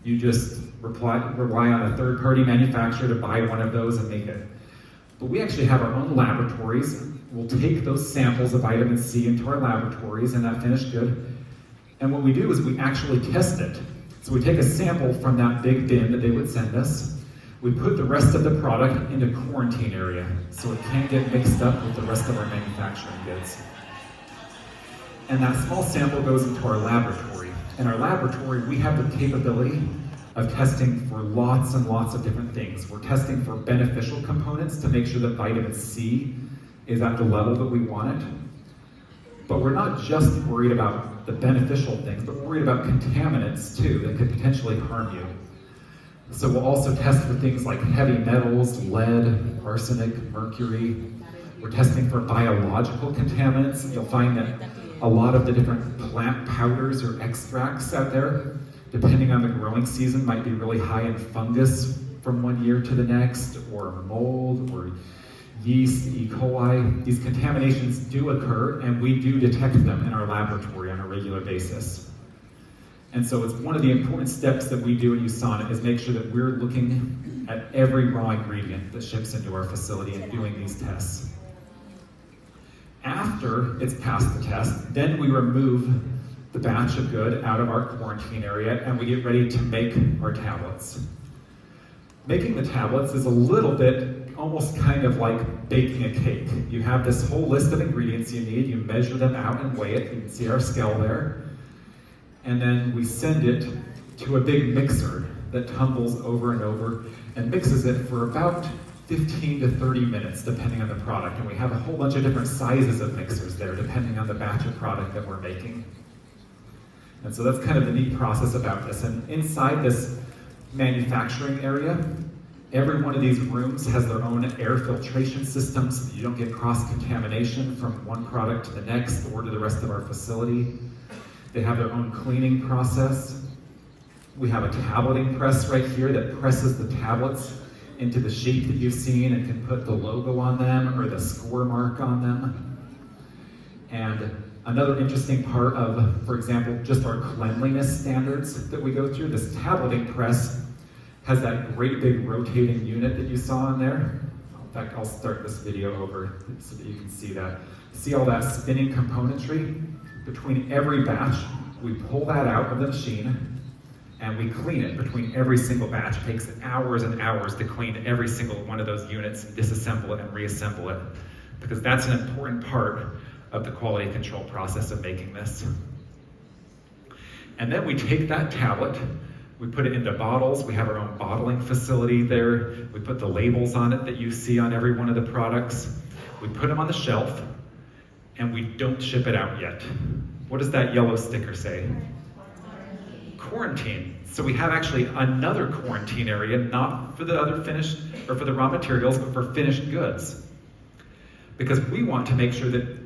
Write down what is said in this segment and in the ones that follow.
You just rely on a third-party manufacturer to buy one of those and make it. But we actually have our own laboratories. We'll take those samples of vitamin C into our laboratories and that finished good. And what we do is we actually test it. So we take a sample from that big bin that they would send us. We put the rest of the product into quarantine area so it can't get mixed up with the rest of our manufacturing goods. And that small sample goes into our laboratory. In our laboratory, we have the capability of testing for lots and lots of different things. We're testing for beneficial components to make sure that vitamin C is at the level that we want it. But we're not just worried about the beneficial things, but we're worried about contaminants too that could potentially harm you. So we'll also test for things like heavy metals, lead, arsenic, mercury. We're testing for biological contaminants. You'll find that a lot of the different plant powders or extracts out there, depending on the growing season, might be really high in fungus from one year to the next, or mold, or yeast, E. coli. These contaminations do occur, and we do detect them in our laboratory on a regular basis. And so it's one of the important steps that we do in USANA is make sure that we're looking at every raw ingredient that ships into our facility and doing these tests. After it's passed the test, then we remove the batch of good out of our quarantine area and we get ready to make our tablets. Making the tablets is a little bit almost kind of like baking a cake. You have this whole list of ingredients you need, you measure them out and weigh it, you can see our scale there, and then we send it to a big mixer that tumbles over and over and mixes it for about 15 to 30 minutes, depending on the product. And we have a whole bunch of different sizes of mixers there, depending on the batch of product that we're making. And so that's kind of the neat process about this. And inside this manufacturing area, every one of these rooms has their own air filtration system so that you don't get cross-contamination from one product to the next or to the rest of our facility. They have their own cleaning process. We have a tableting press right here that presses the tablets into the sheet that you've seen and can put the logo on them or the score mark on them. And another interesting part of, for example, just our cleanliness standards that we go through, this tableting press has that great big rotating unit that you saw in there. In fact, I'll start this video over so that you can see that. See all that spinning componentry? Between every batch, we pull that out of the machine and we clean it between every single batch. It takes hours and hours to clean every single one of those units, disassemble it and reassemble it, because that's an important part of the quality control process of making this. And then we take that tablet, we put it into bottles. We have our own bottling facility there. We put the labels on it that you see on every one of the products. We put them on the shelf, and we don't ship it out yet. What does that yellow sticker say? Quarantine. So we have actually another quarantine area, not for the other finished, or for the raw materials, but for finished goods. Because we want to make sure that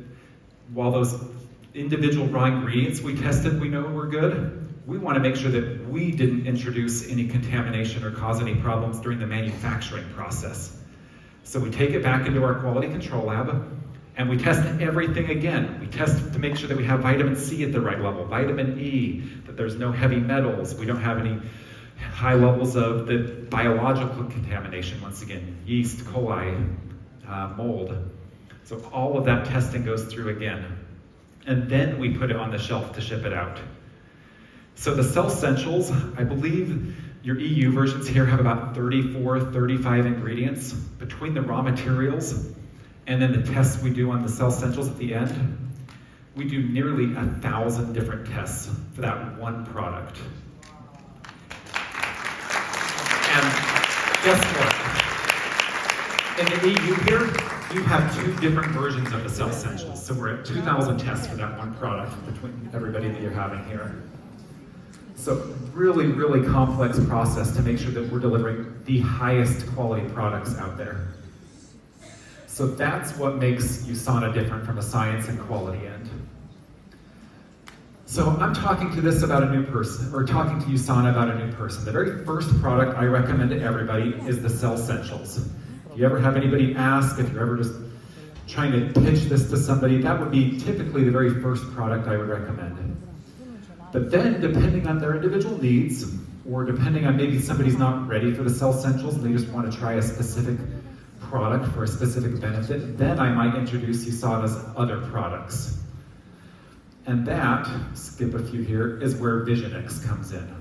while those individual raw ingredients we tested we know were good, we want to make sure that we didn't introduce any contamination or cause any problems during the manufacturing process. So we take it back into our quality control lab and we test everything again. We test to make sure that we have vitamin C at the right level, vitamin E, that there's no heavy metals, we don't have any high levels of the biological contamination, once again, yeast, coli, mold. So all of that testing goes through again. And then we put it on the shelf to ship it out. So the Cell Essentials, I believe your EU versions here have about 34, 35 ingredients between the raw materials and then the tests we do on the Cell Essentials at the end. We do nearly 1,000 different tests for that one product. And guess what? In the EU here, you have 2 different versions of the Cell Essentials. So we're at 2,000 tests for that one product between everybody that you're having here. So really, really complex process to make sure that we're delivering the highest quality products out there. So that's what makes USANA different from a science and quality end. So I'm talking to this about a new person, or talking to USANA about a new person. The very first product I recommend to everybody is the Cell Essentials. If you ever have anybody ask, if you're ever just trying to pitch this to somebody, that would be typically the very first product I would recommend. But then, depending on their individual needs, or depending on maybe somebody's not ready for the cell essentials and they just want to try a specific product for a specific benefit, then I might introduce USANA's other products. And that, skip a few here, is where VisionX comes in.